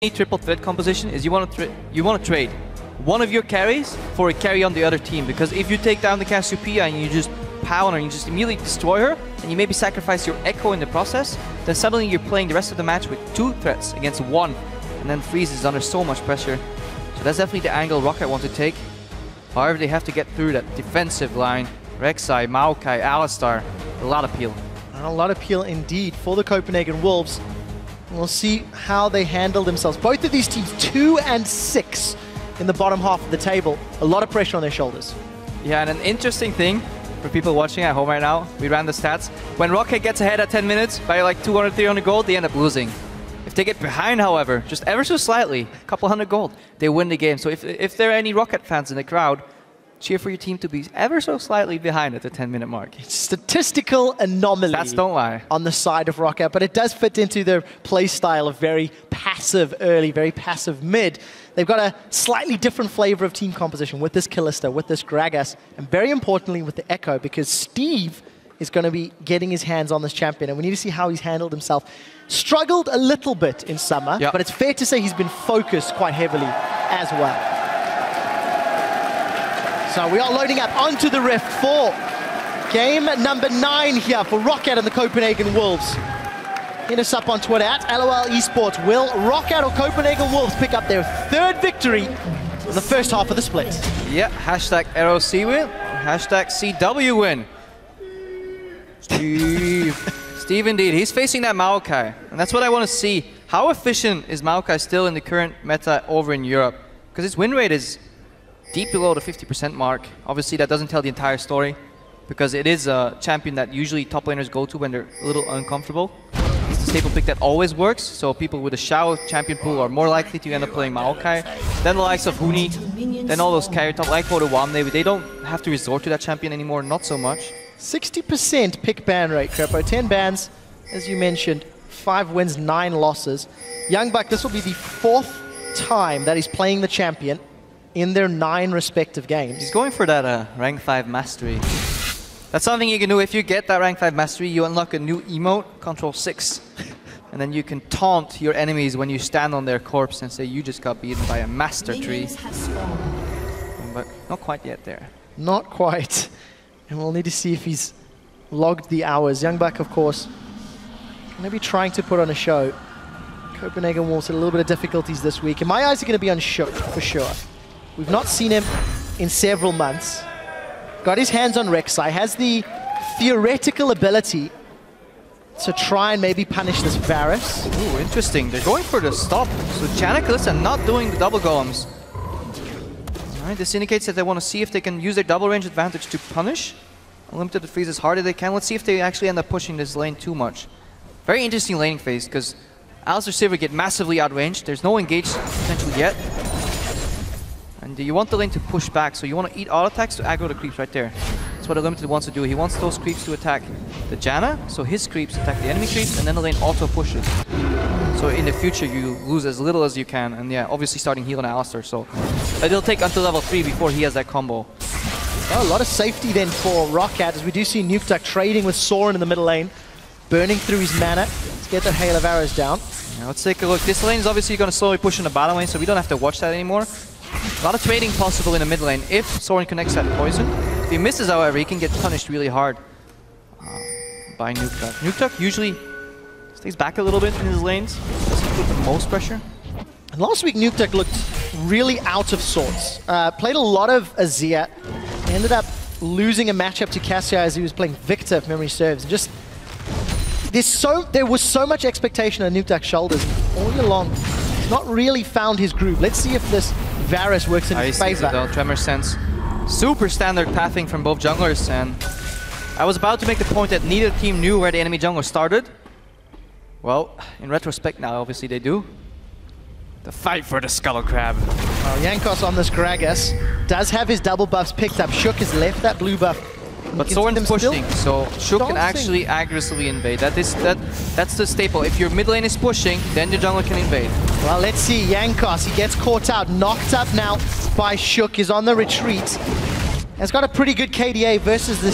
triple threat composition is you want to trade one of your carries for a carry on the other team, because if you take down the Cassiopeia and you just pound her and you just immediately destroy her and you maybe sacrifice your Echo in the process, then suddenly you're playing the rest of the match with 2 threats against 1, and then Freeze is under so much pressure. So that's definitely the angle Rocket want to take. However, they have to get through that defensive line. Rek'Sai, Maokai, Alistar, a lot of peel. And a lot of peel indeed for the Copenhagen Wolves. We'll see how they handle themselves. Both of these teams 2 and 6 in the bottom half of the table. A lot of pressure on their shoulders. Yeah, and an interesting thing for people watching at home right now, we ran the stats. When Rocket gets ahead at 10 minutes by like 200, 300 gold, they end up losing. If they get behind, however, just ever so slightly, a couple hundred gold, they win the game. So if there are any Rocket fans in the crowd, cheer for your team to be ever so slightly behind at the 10-minute mark. It's statistical anomaly. Stats don't lie. On the side of Rocket, but it does fit into their play style of very passive early, very passive mid. They've got a slightly different flavor of team composition with this Kalista, with this Gragas, and very importantly with the Echo, because Steve is going to be getting his hands on this champion, and we need to see how he's handled himself. Struggled a little bit in summer, but it's fair to say he's been focused quite heavily as well. So we are loading up onto the Rift for game number 9 here for Rocket and the Copenhagen Wolves. Hit us up on Twitter at LOL Esports. Will Rocket or Copenhagen Wolves pick up their 3rd victory in the first half of the split? Yeah, hashtag ROC win, hashtag CW win. Steve indeed, he's facing that Maokai, and that's what I want to see. How efficient is Maokai still in the current meta over in Europe? Because his win rate is deep below the 50% mark. Obviously, that doesn't tell the entire story, because it is a champion that usually top laners go to when they're a little uncomfortable. It's the staple pick that always works, so people with a Shao champion pool are more likely to end up playing Maokai. Then the likes of Huni, then all those carry top like Wam, they don't have to resort to that champion anymore, not so much. 60% pick ban rate, Krepo. 10 bans, as you mentioned, 5 wins, 9 losses. Young Buck, this will be the 4th time that he's playing the champion in their 9 respective games. He's going for that rank 5 mastery. That's something you can do. If you get that rank 5 mastery, you unlock a new emote, Control 6. And then you can taunt your enemies when you stand on their corpse and say you just got beaten by a master tree. But not quite yet there. Not quite. And we'll need to see if he's logged the hours. Young Buck, of course, going to be trying to put on a show. Copenhagen Wolves had a little bit of difficulties this week. And my eyes are going to be on Shook, for sure. We've not seen him in several months. Got his hands on Rek'Sai, has the theoretical ability to try and maybe punish this Varus. Ooh, interesting. They're going for the stop. So Janna Kalista not doing the double golems. Alright, this indicates that they want to see if they can use their double range advantage to punish Unlimited Freeze as hard as they can. Let's see if they actually end up pushing this lane too much. Very interesting laning phase, because Alistar Silver get massively outranged. There's no engage potential yet. And you want the lane to push back, so you want to eat auto attacks to aggro the creeps right there. That's what Unlimited wants to do. He wants those creeps to attack the Janna, so his creeps attack the enemy creeps, and then the lane auto pushes. So in the future, you lose as little as you can, and yeah, obviously starting heal on Alistar, so it'll take until level 3 before he has that combo. Oh, a lot of safety then for Rocket, as we do see Nukeduck trading with Soren in the middle lane, burning through his mana to get that hail of arrows down. Yeah, let's take a look. This lane is obviously going to slowly push in the bottom lane, so we don't have to watch that anymore. A lot of trading possible in the mid lane if Soren connects that poison. If he misses, however, he can get punished really hard by Nukeduck. Nukeduck usually stays back a little bit in his lanes, doesn't put the most pressure. And last week, Nukeduck looked really out of sorts. Played a lot of Azir, ended up losing a matchup to Cassia as he was playing Victor, if memory serves. And just there was so much expectation on Nukeduck's shoulders all year long. He's not really found his groove. Let's see if this Varus works in his favor. Tremor Sense. Super standard pathing from both junglers, and I was about to make the point that neither team knew where the enemy jungler started. Well, in retrospect now, obviously they do. The fight for the Scuttle Crab. Jankos on this Gragas does have his double buffs picked up. Shook has left that blue buff. But Soren's pushing, so Shook can actually aggressively invade. That's the staple. If your mid lane is pushing, then the jungler can invade. Well, let's see. Jankos, he gets caught out, knocked up now by Shook, is on the retreat. Has got a pretty good KDA versus the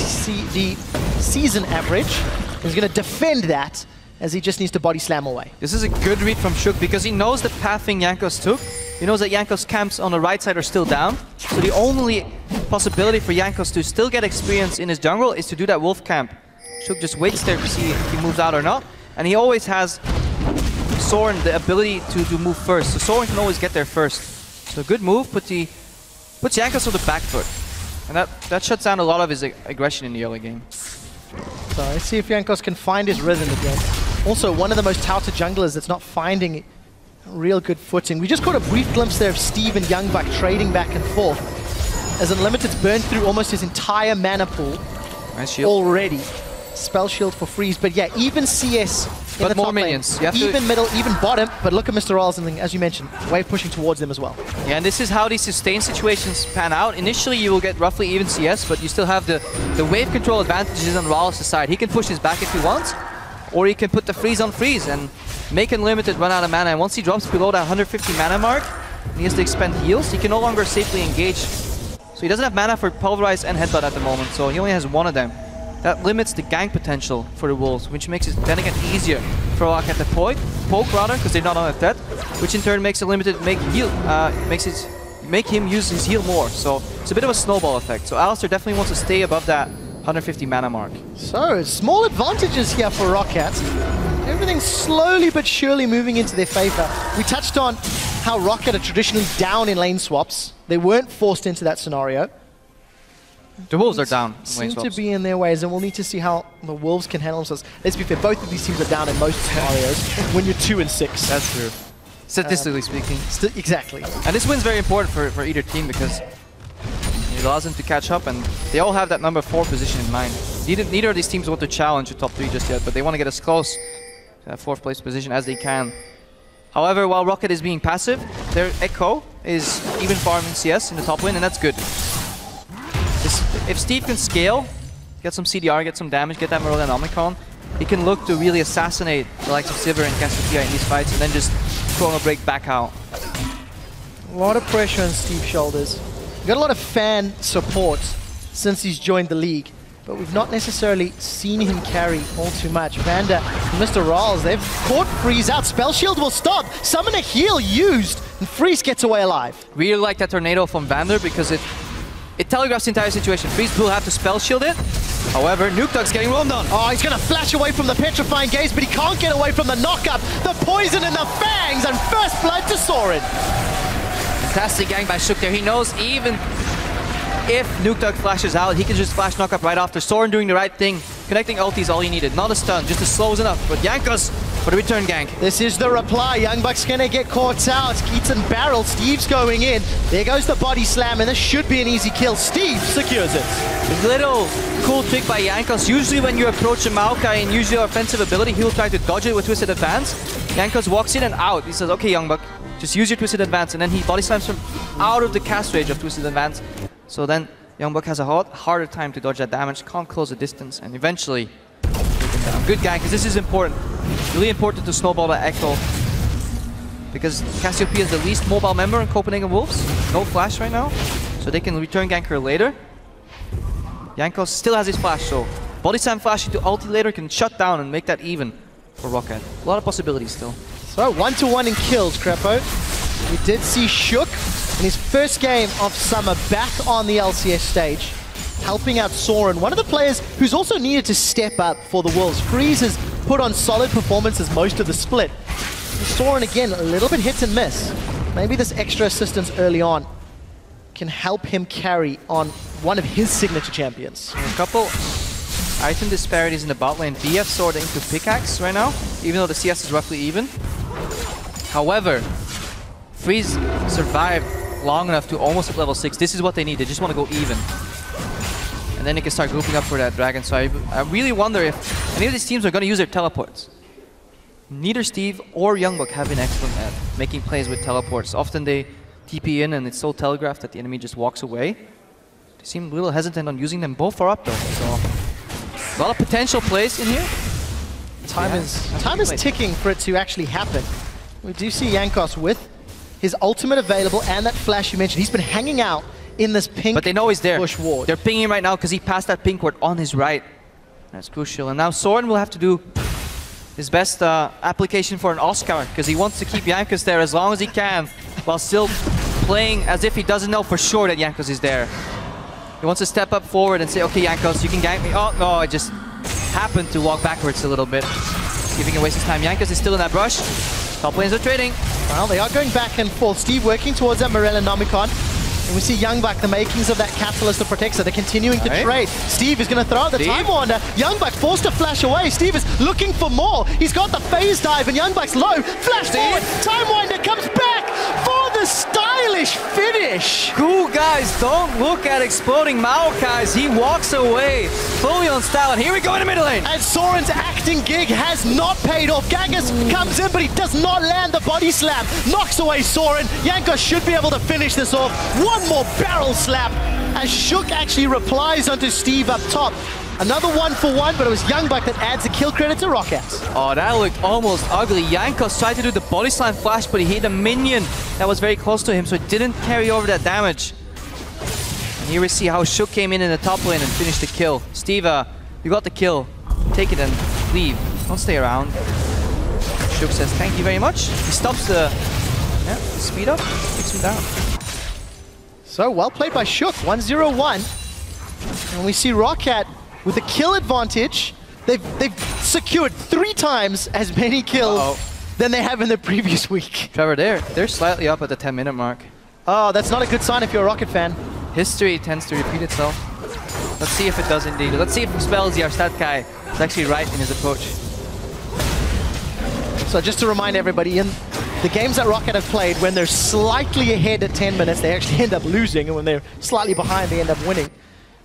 season average. He's going to defend that. as he just needs to body slam away. This is a good read from Shook because he knows the pathing Jankos took. He knows that Jankos' camps on the right side are still down. So the only possibility for Jankos to still get experience in his jungle is to do that wolf camp. Shook just waits there to see if he moves out or not. And he always has Soren the ability to move first. So Soren can always get there first. So good move, puts Jankos on the back foot. And that shuts down a lot of his aggression in the early game. So let's see if Jankos can find his rhythm again. Also, one of the most touted junglers that's not finding real good footing. We just caught a brief glimpse there of Steve and Youngbuck trading back and forth as Unlimited's burned through almost his entire mana pool already. Spell shield for freeze, but yeah, even CS in the more top minions. lane, even middle, even bottom, but look at Mr. Rolls and as you mentioned, wave pushing towards them as well. Yeah, and this is how these sustain situations pan out. Initially you will get roughly even CS, but you still have the wave control advantages on Rolls' side. He can push his back if he wants, or he can put the freeze on freeze and make Unlimited run out of mana. And once he drops below that 150 mana mark, and he has to expend heals, he can no longer safely engage. So he doesn't have mana for Pulverize and Headbutt at the moment, so he only has one of them. That limits the gank potential for the Wolves, which makes it then again easier for ROC at the poke rather, because they're not on a threat, which in turn makes Unlimited make him use his heal more. So it's a bit of a snowball effect. So Alistair definitely wants to stay above that 150 mana mark. So small advantages here for Rockets. Everything's slowly but surely moving into their favor. We touched on how Rocket are traditionally down in lane swaps. They weren't forced into that scenario. The Wolves are down. Seem to be in their ways, and we'll need to see how the Wolves can handle themselves. Let's be fair, both of these teams are down in most scenarios when you're 2 and 6. That's true. Statistically speaking. Exactly. And this win's very important for either team because it allows them to catch up, and they all have that number 4 position in mind. Neither of these teams want to challenge the top 3 just yet, but they want to get as close to that 4th place position as they can. However, while Rocket is being passive, their Echo is even farming CS in the top lane, and that's good. If Steve can scale, get some CDR, get some damage, get that Merlin Omicron, he can look to really assassinate the likes of Sivir and Cassiopeia in these fights and then just Chrono Break back out. A lot of pressure on Steve's shoulders. We've got a lot of fan support since he's joined the league, but we've not necessarily seen him carry all too much. Vander and Mr. Rawls, they've caught Freeze out. Spell Shield will stop. Summon a heal used, and Freeze gets away alive. Really like that Tornado from Vander because it telegraphs the entire situation. Freeze will have to spell shield it. However, Nuke Dog's getting roamed on. Oh, he's going to flash away from the Petrifying Gaze, but he can't get away from the knockup, the poison and the fangs, and first blood to Soren. Fantastic gang by Shook there. He knows even if Nuke Dog flashes out, he can just flash knockup right after. Soren doing the right thing. Connecting ulti is all he needed. Not a stun, just a slows enough. But Jankos for the return gank. This is the reply. Youngbuck's going to get caught out. Keaton barrel. Steve's going in. There goes the body slam, and this should be an easy kill. Steve secures it. A little cool trick by Jankos. Usually when you approach a Maokai and use your offensive ability, he will try to dodge it with Twisted Advance. Jankos walks in and out. He says, okay, Youngbuck, just use your Twisted Advance. And then he body slams from out of the cast range of Twisted Advance. So then Youngbuck has a harder time to dodge that damage, can't close the distance, and eventually take him down. Good gank, because this is important. Really important to snowball the Echo. Because Cassiopeia is the least mobile member in Copenhagen Wolves. No flash right now, so they can return gank her later. Jankos still has his flash, so body slam flash into ulti later can shut down and make that even for Rocket. A lot of possibilities still. So 1-to-1 in kills, Crepo. We did see Shook in his first game of summer back on the LCS stage, helping out Soren, one of the players who's also needed to step up for the Wolves. Freeze has put on solid performances most of the split. Soren again, a little bit hit and miss. Maybe this extra assistance early on can help him carry on one of his signature champions. A couple item disparities in the bot lane. BF sorted into Pickaxe right now, even though the CS is roughly even. However, Freeze survived long enough to almost at level 6. This is what they need. They just want to go even. And then they can start grouping up for that dragon. So I really wonder if any of these teams are going to use their teleports. Neither Steve or Youngbuck have been excellent at making plays with teleports. Often they TP in and it's so telegraphed that the enemy just walks away. They seem a little hesitant on using them. Both are up though. So a lot of potential plays in here. Time is ticking for it to actually happen. We do see Jankos with his ultimate available and that flash you mentioned. He's been hanging out in this pink but they know he's there. Bush ward. They're pinging him right now because he passed that pink ward on his right. That's crucial. And now Soren will have to do his best application for an Oscar, because he wants to keep Jankos there as long as he can, while still playing as if he doesn't know for sure that Jankos is there. He wants to step up forward and say, okay, Jankos, you can gank me. Oh, no, I just happened to walk backwards a little bit, giving away his time. Jankos is still in that brush. Top lanes are trading. Well, they are going back and forth. Steve working towards that Morel and Nomicon. And we see Youngbuck, the makings of that Catalyst to protect, so they're continuing to trade. Steve is going to throw out the Time Wander. Youngbuck forced to flash away. Steve is looking for more. He's got the phase dive, and Youngbuck's low. Flash forward. Time Wander comes back for the stylish finish. Cool guys, don't look at exploding Maokai's. He walks away fully on style, and here we go in the middle lane. And Soren's acting gig has not paid off. Gagas comes in, but he does not land the body slam. Knocks away Soren. Jankos should be able to finish this off. One more barrel slap as Shook actually replies onto Steve up top. Another 1-for-1, but it was Youngbuck that adds the kill credit to Rockets. Oh, that looked almost ugly. Jankos tried to do the body slam flash, but he hit a minion that was very close to him, so it didn't carry over that damage. And here we see how Shook came in the top lane and finished the kill. Steve, you got the kill. Take it and leave. Don't stay around. Shook says thank you very much. He stops the speed up, takes him down. So, well played by Shook, 1-0-1. And we see Rocket with a kill advantage. They've secured 3 times as many kills than they have in the previous week. Trevor, they're slightly up at the 10-minute mark. Oh, that's not a good sign if you're a Rocket fan. History tends to repeat itself. Let's see if it does indeed. Let's see if Spelzy, our stat guy, is actually right in his approach. So just to remind everybody, in the games that Rocket have played, when they're slightly ahead at 10 minutes, they actually end up losing, and when they're slightly behind, they end up winning.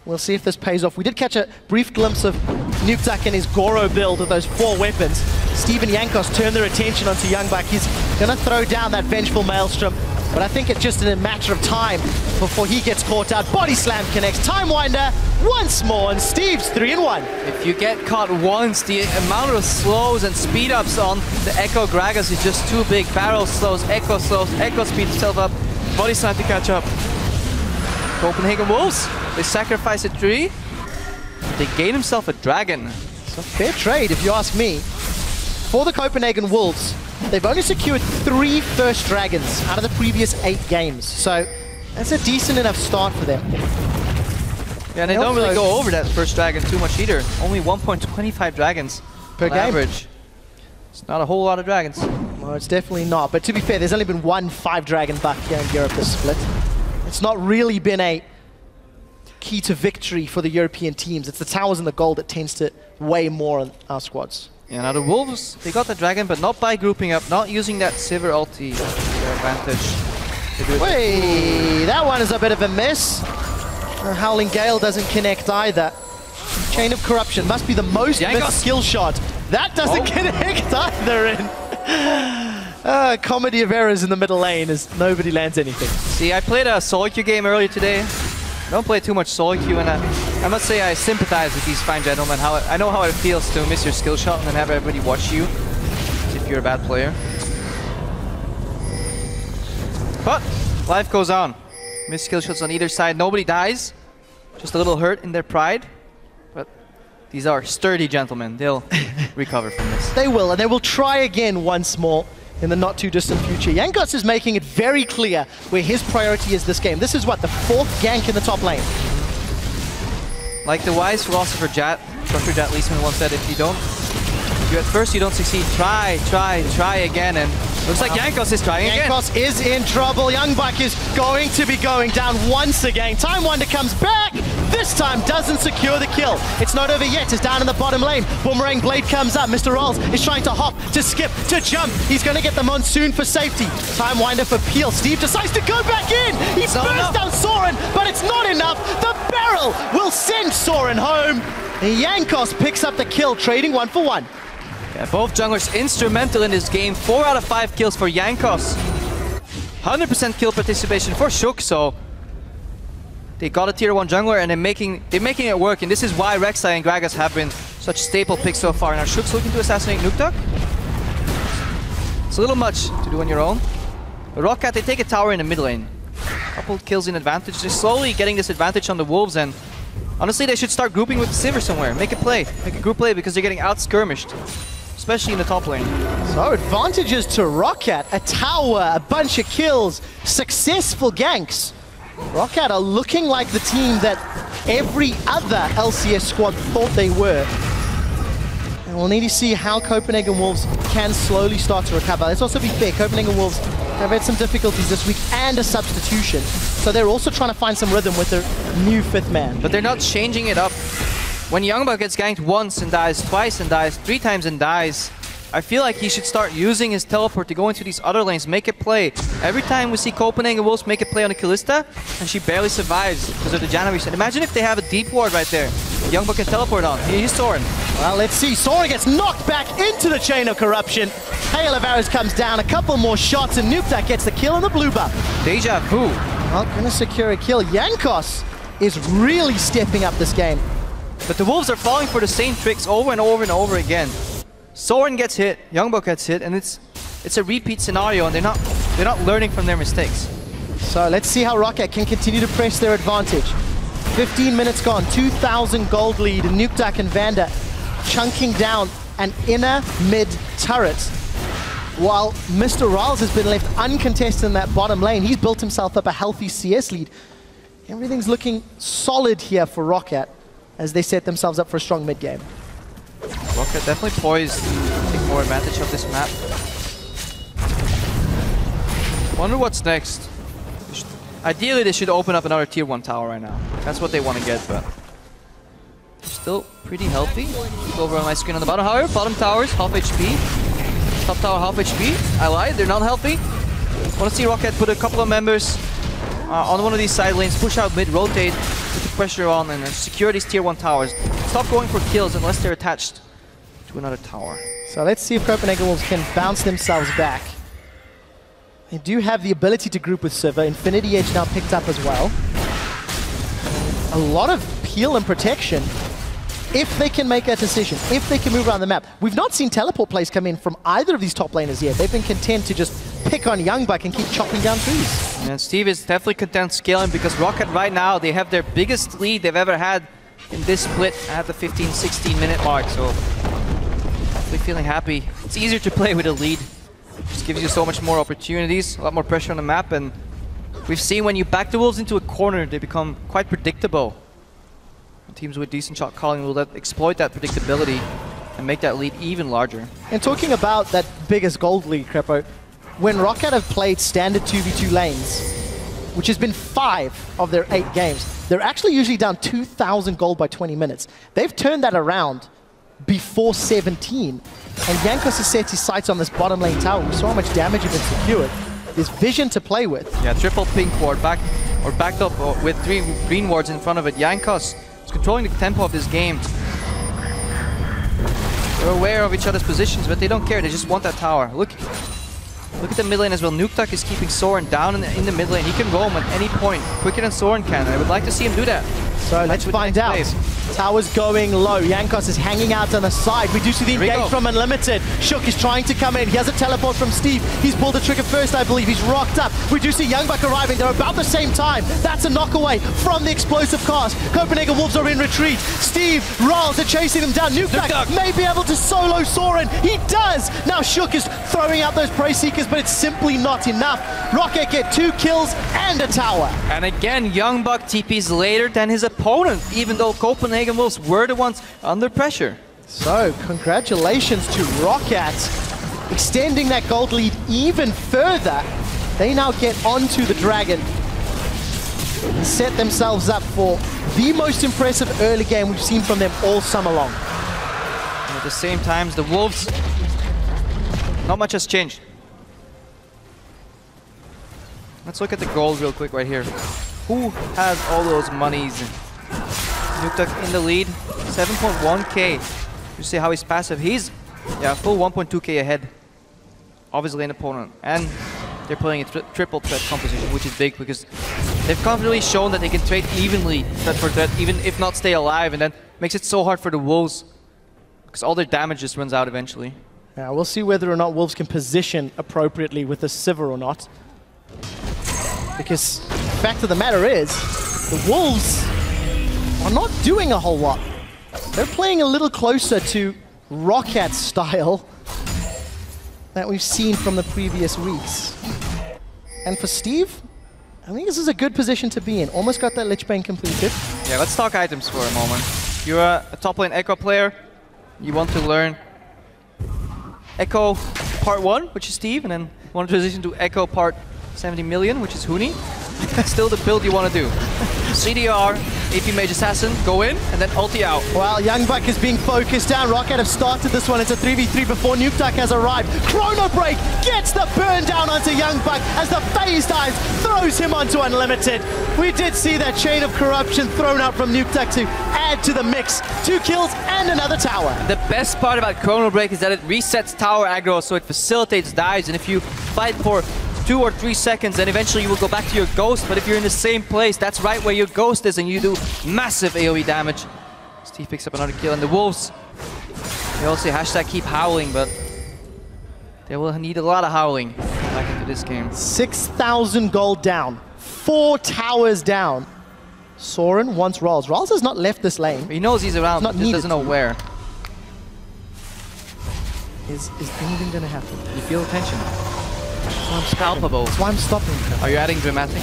We'll see if this pays off. We did catch a brief glimpse of Nukeduck and his Goro build with those 4 weapons. Steve and Jankos turn their attention onto Youngbuck. He's going to throw down that Vengeful Maelstrom, but I think it's just a matter of time before he gets caught out. Body Slam connects. Time Winder once more, and Steve's 3-1. If you get caught once, the amount of slows and speed ups on the Echo Gragas is just too big. Barrel slows, Echo speeds himself up. Body Slam to catch up. Copenhagen Wolves, they sacrifice a tree. They gain himself a dragon. It's a fair trade, if you ask me. For the Copenhagen Wolves, they've only secured 3 first dragons out of the previous 8 games. So that's a decent enough start for them. Yeah, and they don't really go over that first dragon too much either. Only 1.25 dragons per game. Average. It's not a whole lot of dragons. No, it's definitely not. But to be fair, there's only been 1 5-dragon buck here in Europe this split. It's not really been a key to victory for the European teams. It's the towers and the gold that tends to weigh more on our squads. Yeah, now the Wolves, they got the dragon, but not by grouping up, not using that Sivir ulti to their advantage. Wait, that one is a bit of a miss. Howling Gale doesn't connect either. Chain of Corruption must be the most missed skill shot. That doesn't connect either. Comedy of errors in the middle lane as nobody lands anything. See, I played a solo queue game earlier today. I don't play too much solo queue, and I must say I sympathize with these fine gentlemen. I know how it feels to miss your skill shot and then have everybody watch you if you're a bad player. But life goes on. Missed skill shots on either side. Nobody dies. Just a little hurt in their pride. But these are sturdy gentlemen. They'll recover from this. They will, and they will try again once more in the not too distant future. Jankos is making it very clear where his priority is this game. This is what, the 4th gank in the top lane. Like the wise philosopher Dr. Jat Leesman once said, if you at first you don't succeed, try again, and looks like Jankos is trying again. Jankos is in trouble. Youngbuck is going to be going down once again. Time Wonder comes back. This time doesn't secure the kill. It's not over yet. It's down in the bottom lane. Boomerang Blade comes up. Mr. Rolls is trying to hop, to skip, to jump. He's going to get the Monsoon for safety. Time Winder for Peel. Steve decides to go back in. He bursts down Soren, but it's not enough. The barrel will send Soren home. Jankos picks up the kill, trading 1-for-1. Yeah, both junglers instrumental in this game. 4 out of 5 kills for Jankos. 100% kill participation for Shook, so they got a tier 1 jungler and they're making it work, and this is why Rek'Sai and Gragas have been such staple picks so far. Now Shook's looking to assassinate Nukeduck. It's a little much to do on your own. But Rockcat, they take a tower in the mid lane. Couple kills in advantage. They're slowly getting this advantage on the Wolves, and honestly they should start grouping with Sivir somewhere. Make a play. Make a group play because they're getting out-skirmished. especially in the top lane. So advantages to Rocket, a tower, a bunch of kills, successful ganks. Rocket are looking like the team that every other LCS squad thought they were. And we'll need to see how Copenhagen Wolves can slowly start to recover. Let's also be fair, Copenhagen Wolves have had some difficulties this week and a substitution. So they're also trying to find some rhythm with their new 5th man. But they're not changing it up. When Youngbuck gets ganked once and dies, twice and dies, 3 times and dies, I feel like he should start using his teleport to go into these other lanes, make it play. Every time we see Copenhagen Wolves make a play on a Kalista, and she barely survives because of the Janna reset. Imagine if they have a deep ward right there. Youngbuck can teleport on. He's Soren. Well, let's see. Soren gets knocked back into the chain of corruption. Hail of Arrows comes down, a couple more shots, and Nukeduck gets the kill on the blue buff. Deja vu. Not gonna secure a kill. Jankos is really stepping up this game. But the Wolves are falling for the same tricks over and over and over again. Soren gets hit, Youngbuck gets hit, and it's a repeat scenario, and they're not learning from their mistakes. So let's see how Rocket can continue to press their advantage. 15 minutes gone, 2,000 gold lead, and Nukeduck and Vanda chunking down an inner mid turret. While Mr. Riles has been left uncontested in that bottom lane, he's built himself up a healthy CS lead. Everything's looking solid here for Rocket as they set themselves up for a strong mid game. Rocket definitely poised to take more advantage of this map. Wonder what's next. Ideally, they should open up another tier 1 tower right now. That's what they want to get, but they're still pretty healthy. Go over on my screen on the bottom. However, bottom towers, half HP. Top tower, half HP. I lied, they're not healthy. Want to see Rocket put a couple of members on one of these side lanes, push out mid, rotate, put the pressure on, and secure these tier 1 towers. Stop going for kills unless they're attached to another tower. So let's see if Copenhagen Wolves can bounce themselves back. They do have the ability to group with Sivir. Infinity Edge now picked up as well. A lot of peel and protection if they can make a decision, if they can move around the map. We've not seen teleport plays come in from either of these top laners yet. They've been content to just pick on Youngbuck and keep chopping down trees. And Steve is definitely content scaling because Rocket right now, they have their biggest lead they've ever had in this split at the 15-16 minute mark. So definitely feeling happy. It's easier to play with a lead. Just gives you so much more opportunities, a lot more pressure on the map, and we've seen when you back the Wolves into a corner, they become quite predictable. Teams with decent shot calling will exploit that predictability and make that lead even larger. And talking about that biggest gold lead, Crepo, when Rocket have played standard 2v2 lanes, which has been 5 of their 8 games, they're actually usually down 2,000 gold by 20 minutes. They've turned that around before 17. And Jankos has set his sights on this bottom lane tower. We saw how much damage had been secured. There's vision to play with. Yeah, triple pink ward backed up with 3 green wards in front of it. Jankos is controlling the tempo of this game. They're aware of each other's positions, but they don't care. They just want that tower. Look at the mid lane as well. Nukeduck is keeping Soren down in the mid lane. He can roam at any point, quicker than Soren can. I would like to see him do that. So let's find out. Tower's going low. Jankos is hanging out on the side. We do see the engage from Unlimited. Shook is trying to come in. He has a teleport from Steve. He's pulled the trigger first, I believe. He's rocked up. We do see Youngbuck arriving. They're about the same time. That's a knock away from the explosive cast. Copenhagen Wolves are in retreat. Steve, Riles are chasing them down. Nukeduck may be able to solo Soren. He does. Now Shook is throwing out those Prey Seekers, but it's simply not enough. Rocket get 2 kills and a tower. And again, Youngbuck TPs later than his opponent, even though Copenhagen Wolves were the ones under pressure. So, congratulations to Rocket, extending that gold lead even further. They now get onto the Dragon and set themselves up for the most impressive early game we've seen from them all summer long. And at the same time, the Wolves, not much has changed. Let's look at the gold real quick right here. Who has all those monies? Nukeduck in the lead, 7.1k. You see how he's passive. He's, full 1.2k ahead of his lane opponent. And they're playing a triple threat composition, which is big because they've confidently shown that they can trade evenly, threat for threat, even if not stay alive. And that makes it so hard for the Wolves because all their damage just runs out eventually. Yeah, we'll see whether or not Wolves can position appropriately with the Sivir or not. Because the fact of the matter is, the Wolves are not doing a whole lot. They're playing a little closer to Rocket style that we've seen from the previous weeks. And for Steve, I think this is a good position to be in. Almost got that Lich Bane completed. Yeah, let's talk items for a moment. If you're a top lane Echo player, you want to learn Echo Part 1, which is Steve, and then want to transition to Echo Part 70 million, which is Huni. Still the build you want to do. CDR, AP Mage Assassin, go in, and then ulti out. Well, Youngbuck is being focused down. Rocket have started this one. It's a 3v3 before Nukeduck has arrived. Chrono Break gets the burn down onto Youngbuck as the phased eyes throws him onto Unlimited. We did see that chain of corruption thrown out from Nukeduck to add to the mix. 2 kills and another tower. The best part about Chrono Break is that it resets tower aggro, so it facilitates dives, and if you fight for 2 or 3 seconds, then eventually you will go back to your ghost, but if you're in the same place, that's right where your ghost is, and you do massive AoE damage. Steve picks up another kill, and the Wolves, they all say hashtag keep howling, but they will need a lot of howling back into this game. 6,000 gold down, 4 towers down. Soren wants Rawls. Rawls has not left this lane. He knows he's around, but just doesn't know where. Is anything gonna happen? You feel the tension. It's palpable. That's why I'm stopping. Are you adding dramatic?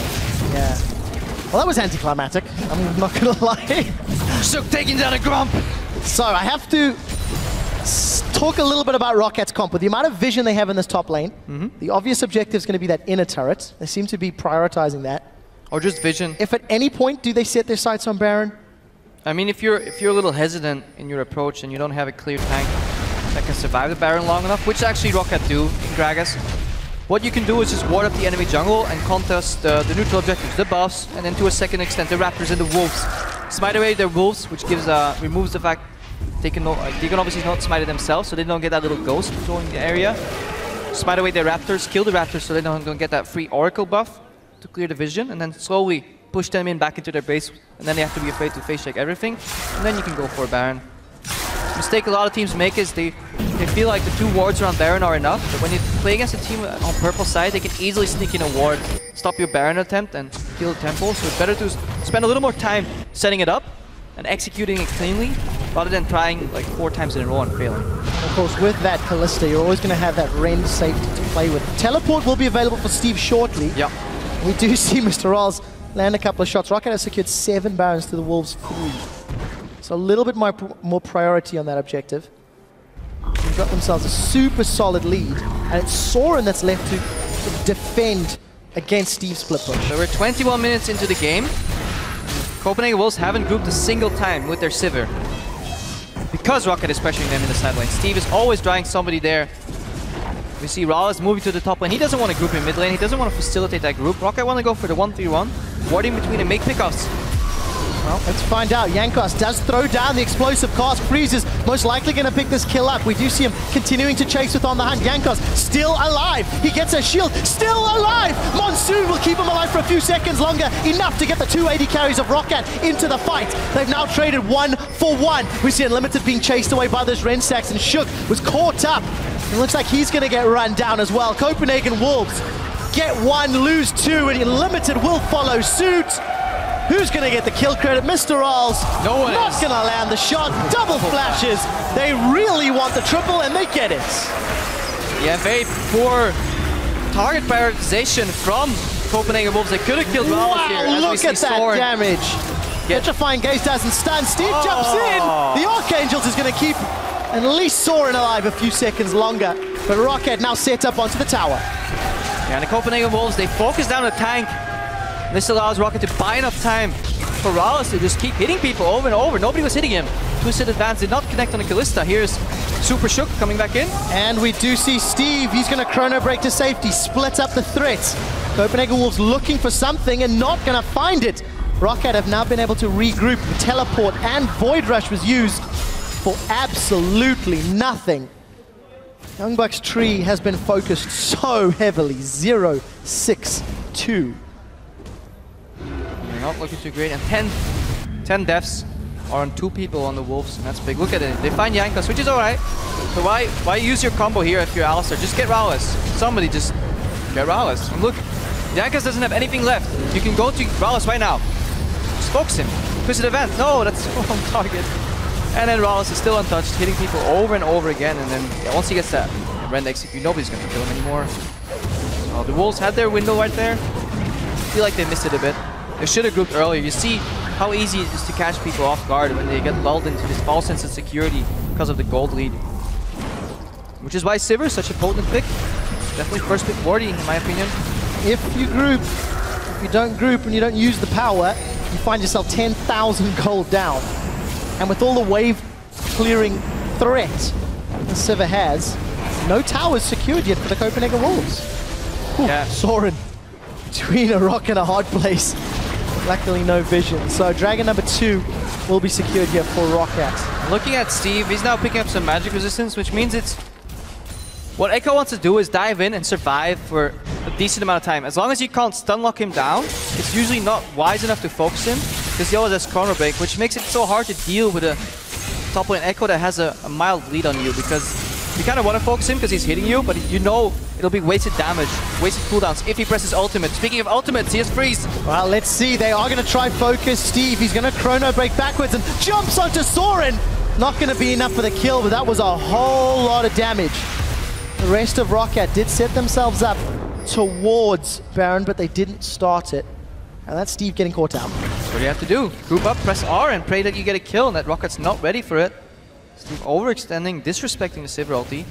Yeah. Well, that was anticlimactic. I'm not gonna lie. Shook taking down a Grump! So I have to talk a little bit about Rocket's comp. With the amount of vision they have in this top lane, the obvious objective is going to be that inner turret. They seem to be prioritizing that. Or just vision. If at any point do they set their sights on Baron? I mean, if you're a little hesitant in your approach and you don't have a clear tank that can survive the Baron long enough, which actually Rocket do in Gragas, what you can do is just ward up the enemy jungle and contest the neutral objectives, the buffs, and then to a second extent the Raptors and the Wolves. Smite away their Wolves, which gives removes the fact they can obviously not smite it themselves, so they don't get that little ghost controlling the area. Smite away their Raptors, kill the Raptors so they don't get that free Oracle buff to clear the vision, and then slowly push them in back into their base, and then they have to be afraid to face check everything, and then you can go for a Baron. The mistake a lot of teams make is they feel like the 2 wards around Baron are enough, but when you play against a team on purple side, they can easily sneak in a ward, stop your Baron attempt, and kill the temple, so it's better to spend a little more time setting it up and executing it cleanly, rather than trying like 4 times in a row and failing. Of course, with that Callista, you're always going to have that Rend safety to play with. Teleport will be available for Steve shortly. Yeah. We do see Mr. Rawls land a couple of shots. Rocket has secured 7 Barons to the Wolves 3. So a little bit more priority on that objective. They've got themselves a super solid lead, and it's Soren that's left to defend against Steve's split push. So we're 21 minutes into the game. Copenhagen Wolves haven't grouped a single time with their Sivir, because Rocket is pressuring them in the side lane. Steve is always drawing somebody there. We see Rawls moving to the top lane. He doesn't want to group in mid lane. He doesn't want to facilitate that group. Rocket want to go for the 1-3-1, warding between and make pickoffs. Well, let's find out. Jankos does throw down the explosive cast. Freeze is most likely going to pick this kill up. We do see him continuing to chase with On the Hunt. Jankos still alive. He gets a shield. Still alive. Monsoon will keep him alive for a few seconds longer. Enough to get the 280 carries of Rocket into the fight. They've now traded 1 for 1. We see Unlimited being chased away by those Ren stacks, and Shook was caught up. It looks like he's going to get run down as well. Copenhagen Wolves get 1, lose 2, and Unlimited will follow suit. Who's going to get the kill credit? Mr. Rawls. No one not going to land the shot. Double flashes. They really want the triple, and they get it. Yeah, very poor target prioritization from Copenhagen Wolves. They could have killed Rawls here. Wow, look at that damage. Petrifying Gaze doesn't stun. Steve jumps in. The Archangels is going to keep at least Soren alive a few seconds longer. But Rocket now set up onto the tower. Yeah, and the Copenhagen Wolves, they focus down the tank. This allows Rocket to buy enough time for Rawls to just keep hitting people over and over. Nobody was hitting him. Twisted Advance did not connect on the Callista. Here's Super Shook coming back in. And we do see Steve. He's going to chrono break to safety, split up the threat. Copenhagen Wolves looking for something and not going to find it. Rocket have now been able to regroup. The teleport and Void Rush was used for absolutely nothing. Youngbuck's tree has been focused so heavily. 0-6-2. They're not looking too great, and 10 deaths are on 2 people on the Wolves, and that's big. Look at it. They find Jankos, which is alright. So why use your combo here if you're Alistar? Just get Rawls. Somebody just get Rawls. And look, Jankos doesn't have anything left. You can go to Rawls right now. Just focus him. Twisted Event. No, that's the wrong target. And then Rollis is still untouched, hitting people over and over again, and then once he gets that Rend execute, nobody's going to kill him anymore. So the Wolves had their window right there. I feel like they missed it a bit. They should have grouped earlier. You see how easy it is to catch people off guard when they get lulled into this false sense of security because of the gold lead. Which is why Sivir is such a potent pick. Definitely first pick worthy, in my opinion. If you group, if you don't group and you don't use the power, you find yourself 10,000 gold down. And with all the wave clearing threat that Sivir has, no towers secured yet for the Copenhagen Wolves. Ooh, yeah. Soren between a rock and a hard place. Luckily no vision. So Dragon number 2 will be secured here for Rocket. Looking at Steve, he's now picking up some magic resistance, which means it's... What Echo wants to do is dive in and survive for a decent amount of time. As long as you can't stun lock him down, it's usually not wise enough to focus him, because he always has chrono break, which makes it so hard to deal with a top lane Echo that has a mild lead on you, because you kind of want to focus him because he's hitting you, but you know it'll be wasted damage, wasted cooldowns if he presses ultimate. Speaking of ultimates, he has freeze. Well, let's see. They are going to try focus Steve. He's going to chrono break backwards and jumps onto Soren. Not going to be enough for the kill, but that was a whole lot of damage. The rest of Rocket did set themselves up towards Baron, but they didn't start it. And that's Steve getting caught out. That's what you have to do. Group up, press R, and pray that you get a kill, and that Rocket's not ready for it. Steve overextending, disrespecting the Sivir ulti.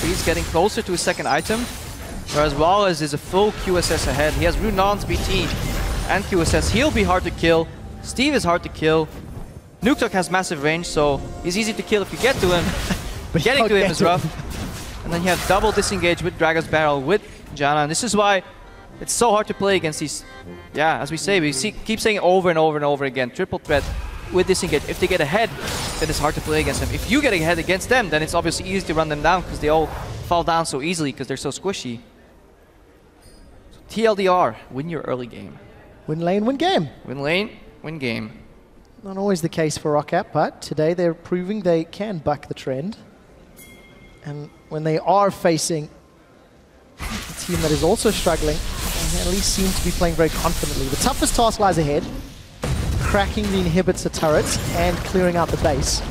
He's getting closer to his second item, whereas Wallace is a full QSS ahead. He has Runan's BT and QSS. He'll be hard to kill. Steve is hard to kill. Nuketook has massive range, so he's easy to kill if you get to him. But getting to him is rough. And then you have double disengage with Dragon's Barrel with Janna. And this is why it's so hard to play against these, yeah, as we say, keep saying over and over and over again, triple threat with disengage. If they get ahead, then it's hard to play against them. If you get ahead against them, then it's obviously easy to run them down because they all fall down so easily because they're so squishy. So TLDR, win your early game. Win lane, win game. Win lane, win game. Not always the case for Rocket, but today they're proving they can buck the trend. And when they are facing a team that is also struggling, they at least seem to be playing very confidently. The toughest task lies ahead. Cracking the inhibitor turrets and clearing out the base.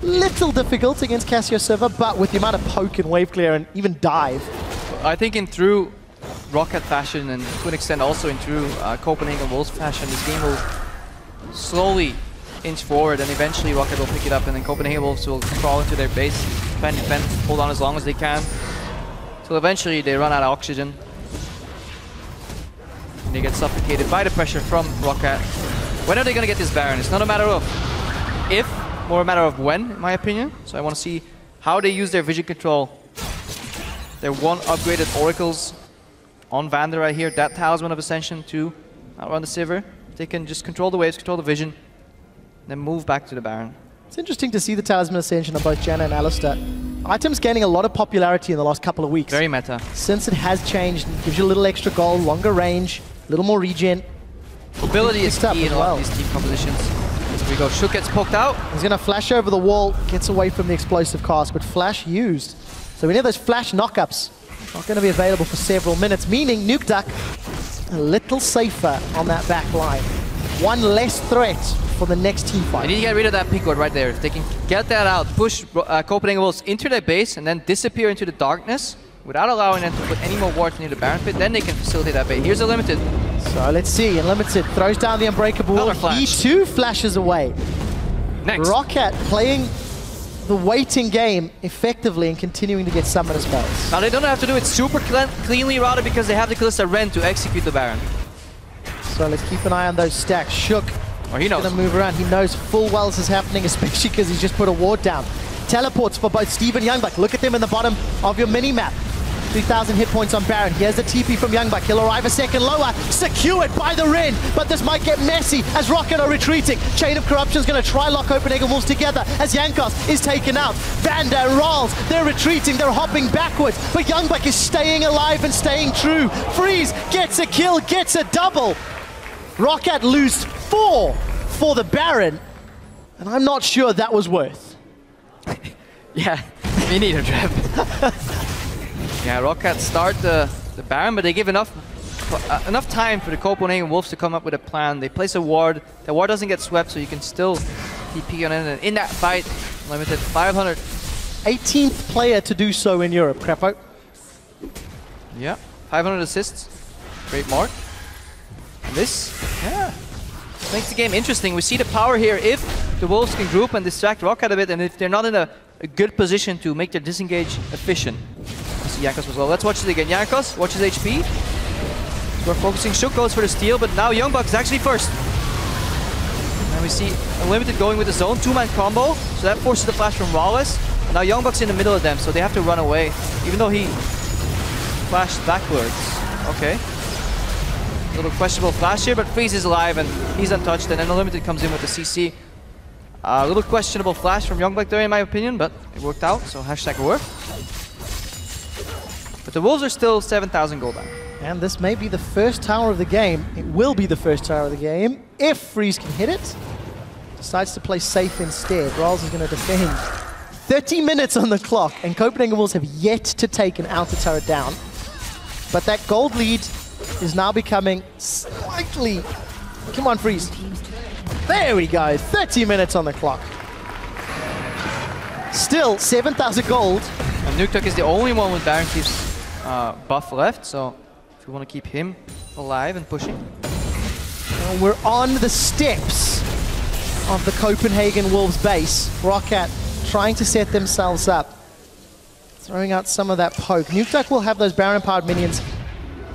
Little difficult against Cassio Sivir, but with the amount of poke and wave clear and even dive. I think in true Rocket fashion, and to an extent also in true Copenhagen Wolves fashion, this game will slowly inch forward and eventually Rocket will pick it up and then Copenhagen Wolves will crawl into their base, defend, hold on as long as they can. Till eventually they run out of oxygen. And they get suffocated by the pressure from Rocket. When are they going to get this Baron? It's not a matter of if, more a matter of when, in my opinion. So I want to see how they use their vision control. Their one upgraded Oracles on Vander right here. That Talisman of Ascension to outrun the Sivir. They can just control the waves, control the vision, then move back to the Baron. It's interesting to see the Talisman Ascension on both Janna and Alistar. Item's gaining a lot of popularity in the last couple of weeks. Very meta. Since it has changed, it gives you a little extra gold, longer range, a little more regen. Mobility is key in a lot of these team compositions. Here we go, Shook gets poked out. He's going to flash over the wall, gets away from the explosive cast, but flash used. So we know those flash knockups not going to be available for several minutes, meaning Nuke Duck a little safer on that back line. One less threat for the next team fight. They need to get rid of that pick ward right there. If they can get that out, push Copenhagen Wolves into their base and then disappear into the darkness without allowing them to put any more wards near the Baron pit, then they can facilitate that bait. Here's a limited. So let's see, Unlimited throws down the Unbreakable Wall. He too flashes away. Next. Rocket playing the waiting game effectively and continuing to get summoner spells. Now they don't have to do it super cleanly rather because they have the Kalista Rend to execute the Baron. So let's keep an eye on those stacks. Shook he knows. Gonna move around. He knows full well this is happening, especially because he's just put a ward down. Teleports for both Steve and Youngbuck. Look at them in the bottom of your mini-map. 3,000 hit points on Baron. Here's the TP from Youngbuck. He'll arrive a second lower. Secured by the Ren. But this might get messy as Rocket are retreating. Chain of Corruption is going to try lock Copenhagen Wolves together as Jankos is taken out. Vander and Rolls, they're retreating. They're hopping backwards. But Youngbuck is staying alive and staying true. Freeze gets a kill, gets a double. Rocket lose 4 for the Baron. And I'm not sure that was worth. Yeah, me neither, Trev. Yeah, Rocket start the Baron, but they give enough time for the Copenhagen Wolves to come up with a plan. They place a ward. The ward doesn't get swept, so you can still TP on it. In that fight, Limited 500. 18th player to do so in Europe, Crapo. Yeah, 500 assists. Great mark. And this, yeah, makes the game interesting. We see the power here if the Wolves can group and distract Rocket a bit, and if they're not in a good position to make their disengage efficient. I see Jankos as well. Let's watch it again. Jankos watches HP. We're focusing. Shook goes for the steal, but now Young Bucks is actually first. And we see Unlimited going with the zone, two-man combo, so that forces the flash from Rawless. And now Young Bucks in the middle of them, so they have to run away, even though he flashed backwards. Okay. A little questionable flash here, but Freeze is alive and he's untouched, and then Unlimited comes in with the CC. A little questionable flash from Young Buck there in my opinion, but it worked out, so hashtag work. But the Wolves are still 7,000 gold down. And this may be the first tower of the game. It will be the first tower of the game if Freeze can hit it. Decides to play safe instead. Rawls is going to defend. 30 minutes on the clock, and Copenhagen Wolves have yet to take an outer turret down. But that gold lead is now becoming slightly... Come on, Freeze. There we go. 30 minutes on the clock. Still 7,000 gold. And Nuktuk is the only one with Baron Keep's buff left, so if we want to keep him alive and pushing. And we're on the steps of the Copenhagen Wolves base. Rocket trying to set themselves up. Throwing out some of that poke. Nuktuk will have those Baron-powered minions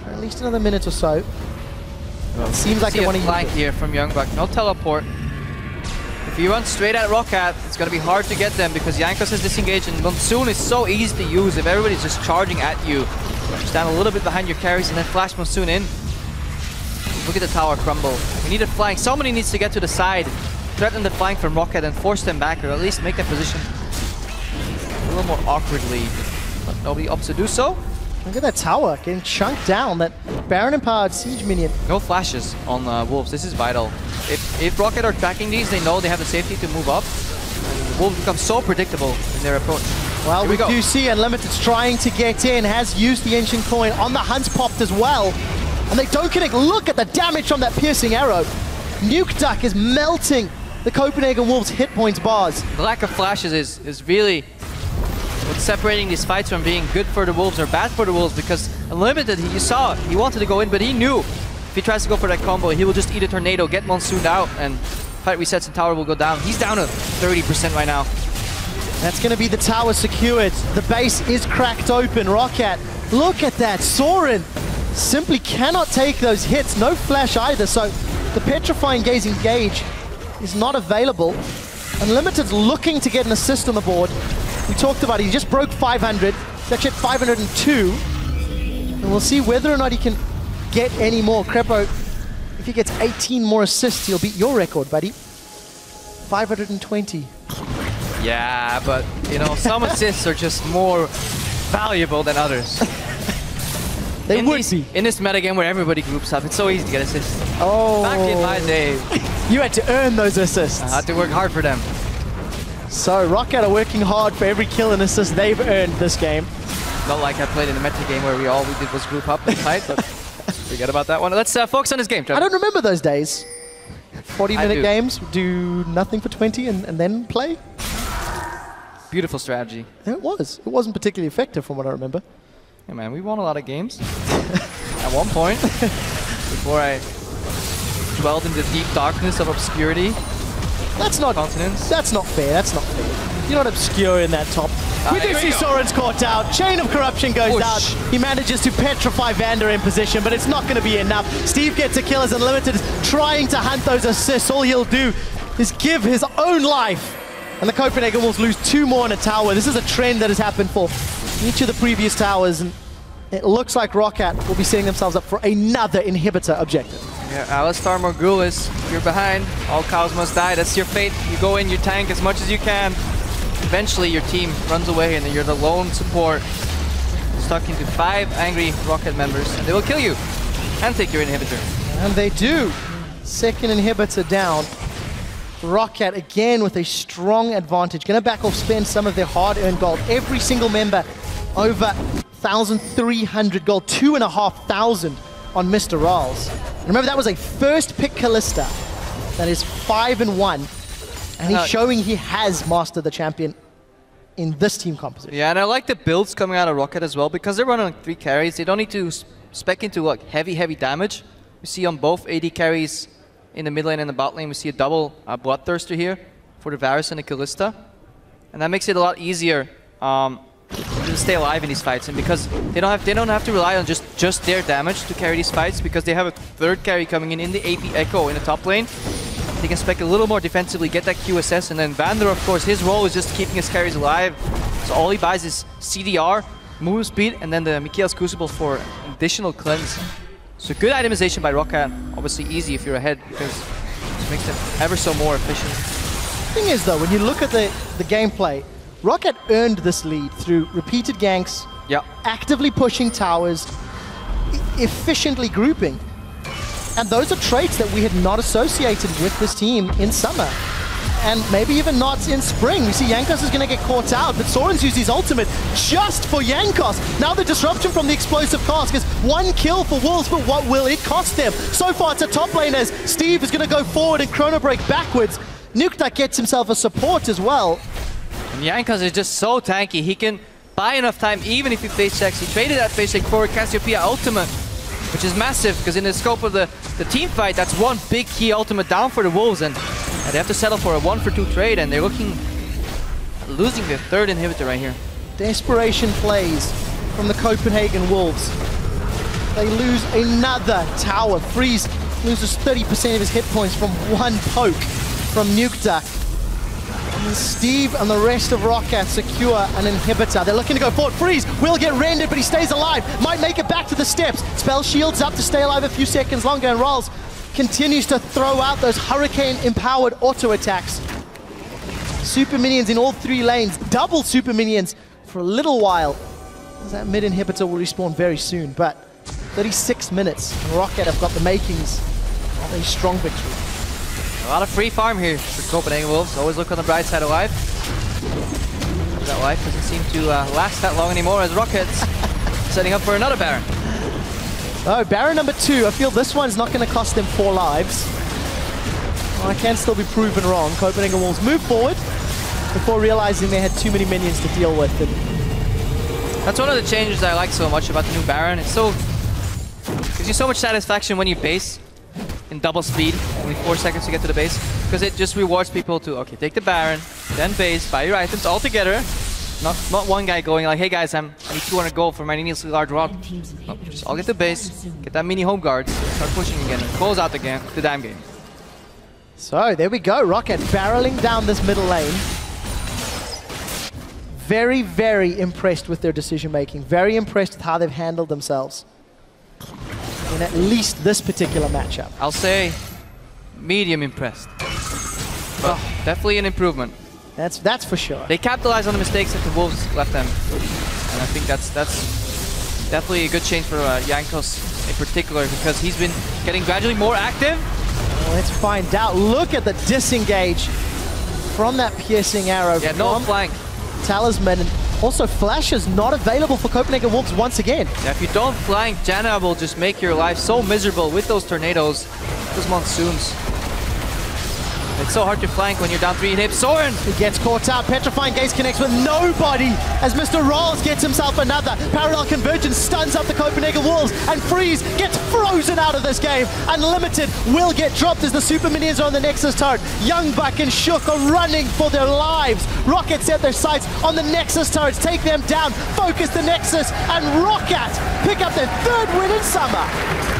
for at least another minute or so. Well, seems like they want to flank here from Young Buck. No teleport. If you run straight at Rocket, it's going to be hard to get them because Jankos is disengaged and Monsoon is so easy to use if everybody's just charging at you. Stand a little bit behind your carries and then flash Monsoon in. Look at the tower crumble. We need a flank. Somebody needs to get to the side, threaten the flank from Rocket and force them back, or at least make their position a little more awkwardly. But nobody opts to do so. Look at that tower getting chunked down. That Baron-empowered siege minion. No flashes on Wolves. This is vital. If Rocket are tracking these, they know they have the safety to move up. And Wolves become so predictable in their approach. Well, we do see Unlimited's trying to get in, has used the Ancient Coin on the Hunt's popped as well. And they don't connect. Look at the damage from that piercing arrow. Nuktuk is melting the Copenhagen Wolves hit points bars. The lack of flashes is really what's separating these fights from being good for the Wolves or bad for the Wolves, because Unlimited, you saw, he wanted to go in, but he knew if he tries to go for that combo, he will just eat a tornado, get Monsooned out, and fight resets and tower will go down. He's down to 30% right now. That's going to be the tower secured. The base is cracked open. Rocket, look at that. Soren simply cannot take those hits. No flash either, so the Petrifying Gaze engage is not available. Unlimited's looking to get an assist on the board. We talked about it. He just broke 500. He's actually at 502. And we'll see whether or not he can get any more. Crepo, if he gets 18 more assists, he'll beat your record, buddy. 520. Yeah, but, you know, some assists are just more valuable than others. They would be. In this metagame where everybody groups up, it's so easy to get assists. Oh. Back in my day. You had to earn those assists. I had to work hard for them. So Rocket are working hard for every kill and assist they've earned this game. Not like I played in the meta game where all we did was group up and fight, but forget about that one. Let's focus on this game, Trevor. I don't remember those days. 40-minute games, do nothing for 20 and then play? Beautiful strategy. It was. It wasn't particularly effective from what I remember. Yeah, man, we won a lot of games. At one point, before I dwelled in the deep darkness of obscurity. That's not continents. That's not fair. That's not fair. You're not obscure in that top. We do see Soren's caught out. Chain of Corruption goes out. He manages to petrify Vander in position, but it's not going to be enough. Steve gets a kill as Unlimited is trying to hunt those assists. All he'll do is give his own life. And the Copenhagen Wolves lose 2 more in a tower. This is a trend that has happened for each of the previous towers, and it looks like Rocket will be setting themselves up for another inhibitor objective. Yeah, Alistar Morgulis, you're behind. All cows must die. That's your fate. You go in, you tank as much as you can. Eventually, your team runs away, and you're the lone support. Stuck into 5 angry Rocket members, and they will kill you and take your inhibitor. And they do. Second inhibitor down. Rocket again with a strong advantage. Going to back off, spend some of their hard-earned gold. Every single member over 1,300 gold, 2,500 on Mr. Rawls. Remember, that was a first pick Kalista. That is 5-1. And he's showing he has mastered the champion in this team composition. Yeah, and I like the builds coming out of Rocket as well, because they're running like 3 carries. They don't need to spec into like heavy damage. We see on both AD carries in the mid lane and the bot lane, we see a double Bloodthirster here for the Varus and the Kalista. And that makes it a lot easier to stay alive in these fights. And because they don't have to rely on just their damage to carry these fights, because they have a 3rd carry coming in the AP Echo in the top lane. They can spec a little more defensively, get that QSS, and then Vander, of course, his role is just keeping his carries alive. So all he buys is CDR, move speed, and then the Mikiel's Crucible for additional cleanse. So good itemization by Rocket. Obviously easy if you're ahead, because it makes them ever so more efficient. The thing is, though, when you look at the gameplay, Rocket earned this lead through repeated ganks, actively pushing towers, efficiently grouping. And those are traits that we had not associated with this team in summer. And maybe even not in spring. We see Jankos is going to get caught out, but Soren's used his ultimate just for Jankos. Now the disruption from the explosive cask is 1 kill for Wolves, but what will it cost them? So far it's a top lane as Steve is going to go forward and Chrono Break backwards. Nukta gets himself a support as well. And Jankos is just so tanky. He can buy enough time even if he face checks. He traded that face check for Cassiopeia ultimate, which is massive, because in the scope of the team fight, that's one big key ultimate down for the Wolves, and they have to settle for a 1-for-2 trade, and they're losing their 3rd inhibitor right here. Desperation plays from the Copenhagen Wolves. They lose another tower. Freeze loses 30% of his hit points from 1 poke from Nukta. And Steve and the rest of Rocket secure an inhibitor. They're looking to go forward. Freeze will get rendered, but he stays alive. Might make it back to the steps. Spell shields up to stay alive a few seconds longer, and Rolls continues to throw out those hurricane-empowered auto attacks. Super minions in all 3 lanes. Double super minions for a little while. That mid inhibitor will respawn very soon, but 36 minutes, and Rocket have got the makings of a strong victory. A lot of free farm here for Copenhagen Wolves. Always look on the bright side of life. That life doesn't seem to last that long anymore, as Rocket's setting up for another Baron. Oh, Baron number 2. I feel this one's not going to cost them 4 lives. Well, I can still be proven wrong. Copenhagen Wolves move forward before realizing they had too many minions to deal with. And that's one of the changes I like so much about the new Baron. It gives you so much satisfaction when you base in double speed, only 4 seconds to get to the base, because it just rewards people to, okay, take the Baron, then base, buy your items all together. Not one guy going like, hey guys, I need 200 gold for my needlessly large rod. No, just all get the base, get that mini home guard, start pushing again, and close out the damn game. So there we go, Rocket barreling down this middle lane. Very, very impressed with their decision making. Very impressed with how they've handled themselves in at least this particular matchup. I'll say medium impressed. But definitely an improvement. That's for sure. They capitalized on the mistakes that the Wolves left them. And I think that's definitely a good change for Jankos in particular, because he's been getting gradually more active. Well, let's find out. Look at the disengage from that piercing arrow. Yeah, no flank. Talisman, and also Flash is not available for Copenhagen Wolves once again. Yeah, if you don't flank, Janna will just make your life so miserable with those tornadoes, those monsoons. It's so hard to flank when you're down 3 hits. Soren! He gets caught out. Petrifying Gaze connects with nobody as Mr. Rolls gets himself another. Parallel Convergence stuns up the Copenhagen Wolves, and Freeze gets frozen out of this game. Unlimited will get dropped as the Super Minions are on the Nexus turret. Young Buck and Shook are running for their lives. Rocket set their sights on the Nexus turrets, take them down, focus the Nexus, and Rocket pick up their 3rd win in summer.